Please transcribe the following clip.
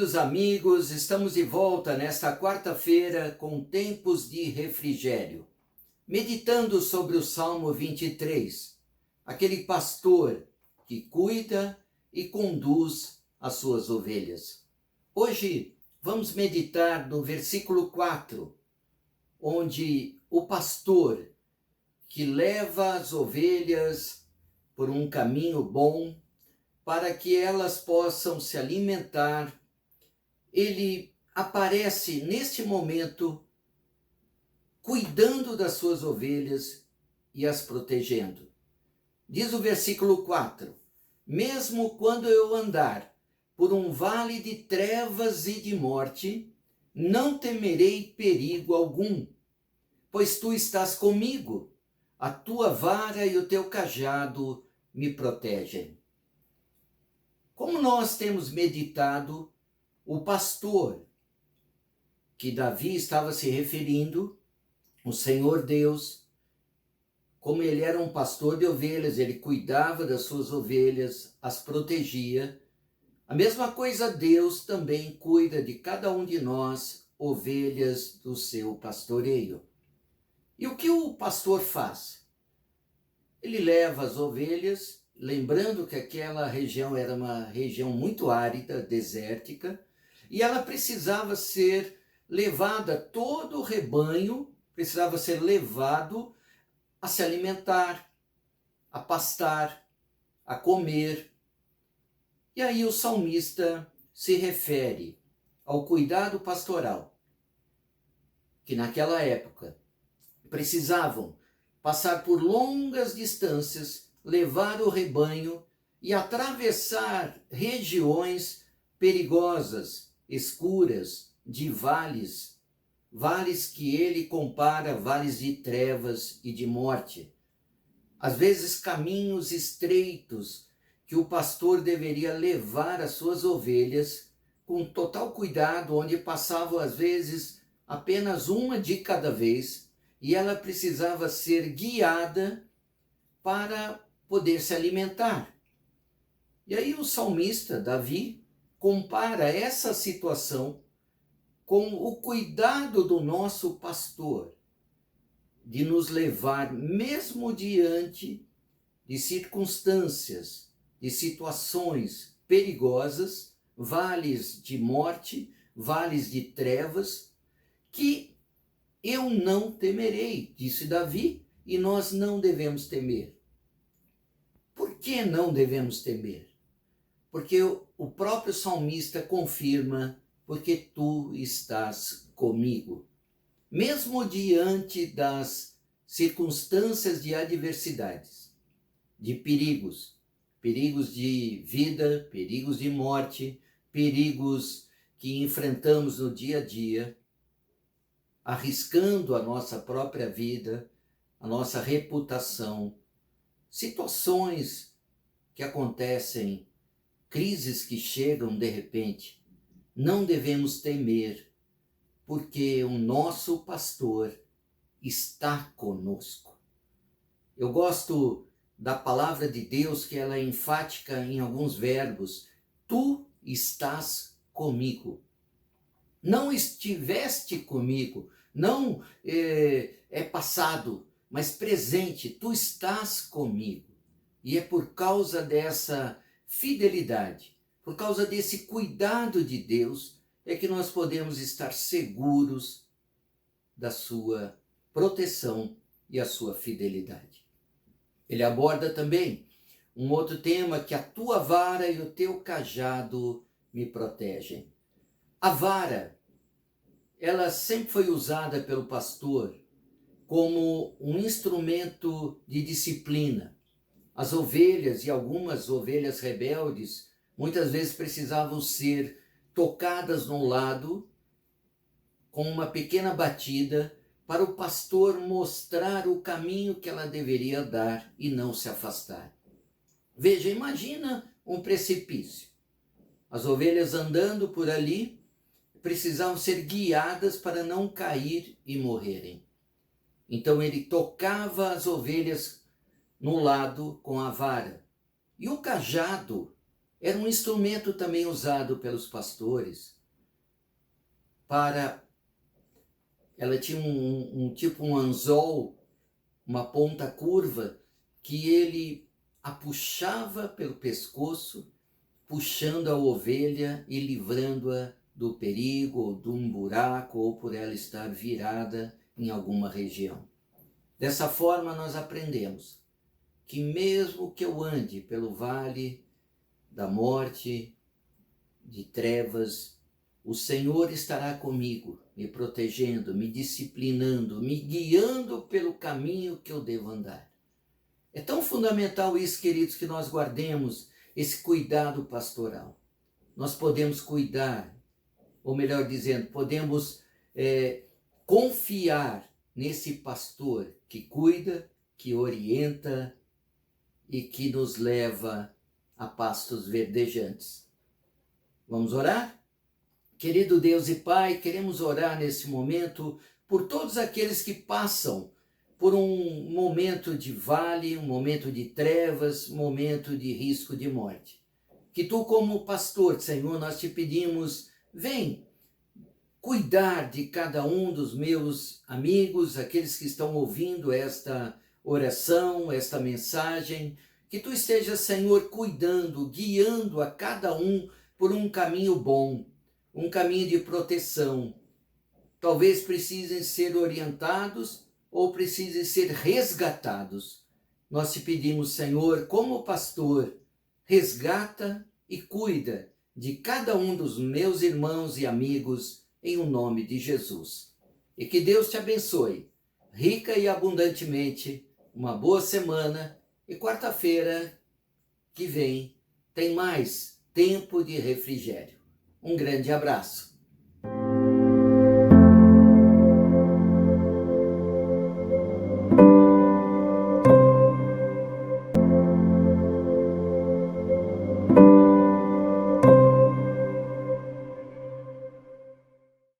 queridos amigos, estamos de volta nesta quarta-feira com tempos de refrigério, meditando sobre o Salmo 23, aquele pastor que cuida e conduz as suas ovelhas. Hoje vamos meditar no versículo 4, onde o pastor que leva as ovelhas por um caminho bom, para que elas possam se alimentar, ele aparece neste momento cuidando das suas ovelhas e as protegendo. Diz o versículo 4: mesmo quando eu andar por um vale de trevas e de morte, não temerei perigo algum, pois tu estás comigo, a tua vara e o teu cajado me protegem. Como nós temos meditado, o pastor que Davi estava se referindo, o Senhor Deus, como ele era um pastor de ovelhas, ele cuidava das suas ovelhas, as protegia. A mesma coisa Deus também cuida de cada um de nós, ovelhas do seu pastoreio. E o que o pastor faz? Ele leva as ovelhas, lembrando que aquela região era uma região muito árida, desértica, e ela precisava ser levada, todo o rebanho precisava ser levado a se alimentar, a pastar, a comer. E aí o salmista se refere ao cuidado pastoral, que naquela época precisavam passar por longas distâncias, levar o rebanho e atravessar regiões perigosas, escuras, de vales que ele compara vales de trevas e de morte. Às vezes caminhos estreitos que o pastor deveria levar as suas ovelhas com total cuidado, onde passavam às vezes apenas uma de cada vez, e ela precisava ser guiada para poder se alimentar. E aí o salmista, Davi, compara essa situação com o cuidado do nosso pastor, de nos levar, mesmo diante de circunstâncias, de situações perigosas, vales de morte, vales de trevas, que eu não temerei, disse Davi, e nós não devemos temer. Por que não devemos temer? Porque o próprio salmista confirma: porque tu estás comigo. Mesmo diante das circunstâncias de adversidades, de perigos de vida, perigos de morte, perigos que enfrentamos no dia a dia, arriscando a nossa própria vida, a nossa reputação, situações que acontecem, crises que chegam de repente, não devemos temer, porque o nosso pastor está conosco. Eu gosto da palavra de Deus, que ela é enfática em alguns verbos. Tu estás comigo. Não estiveste comigo, não é passado, mas presente, tu estás comigo. E é por causa dessa fidelidade, por causa desse cuidado de Deus, é que nós podemos estar seguros da sua proteção e a sua fidelidade. Ele aborda também um outro tema, que a tua vara e o teu cajado me protegem. A vara, ela sempre foi usada pelo pastor como um instrumento de disciplina. As ovelhas, e algumas ovelhas rebeldes, muitas vezes precisavam ser tocadas no lado com uma pequena batida para o pastor mostrar o caminho que ela deveria dar e não se afastar. Veja, imagina um precipício. As ovelhas andando por ali precisavam ser guiadas para não cair e morrerem. Então ele tocava as ovelhas no lado com a vara. E o cajado era um instrumento também usado pelos pastores para... Ela tinha um anzol, uma ponta curva, que ele a puxava pelo pescoço, puxando a ovelha e livrando-a do perigo, ou de um buraco, ou por ela estar virada em alguma região. Dessa forma nós aprendemos que mesmo que eu ande pelo vale da morte, de trevas, o Senhor estará comigo, me protegendo, me disciplinando, me guiando pelo caminho que eu devo andar. É tão fundamental isso, queridos, que nós guardemos esse cuidado pastoral. Nós podemos cuidar, ou melhor dizendo, podemos confiar nesse pastor que cuida, que orienta e que nos leva a pastos verdejantes. Vamos orar? Querido Deus e Pai, queremos orar nesse momento por todos aqueles que passam por um momento de vale, um momento de trevas, um momento de risco de morte. Que Tu, como pastor, Senhor, nós te pedimos, vem cuidar de cada um dos meus amigos, aqueles que estão ouvindo esta oração, esta mensagem, que Tu estejas, Senhor, cuidando, guiando a cada um por um caminho bom, um caminho de proteção. Talvez precisem ser orientados ou precisem ser resgatados. Nós te pedimos, Senhor, como pastor, resgata e cuida de cada um dos meus irmãos e amigos em o nome de Jesus. E que Deus te abençoe, rica e abundantemente, uma boa semana e quarta-feira que vem tem mais tempo de refrigério. Um grande abraço.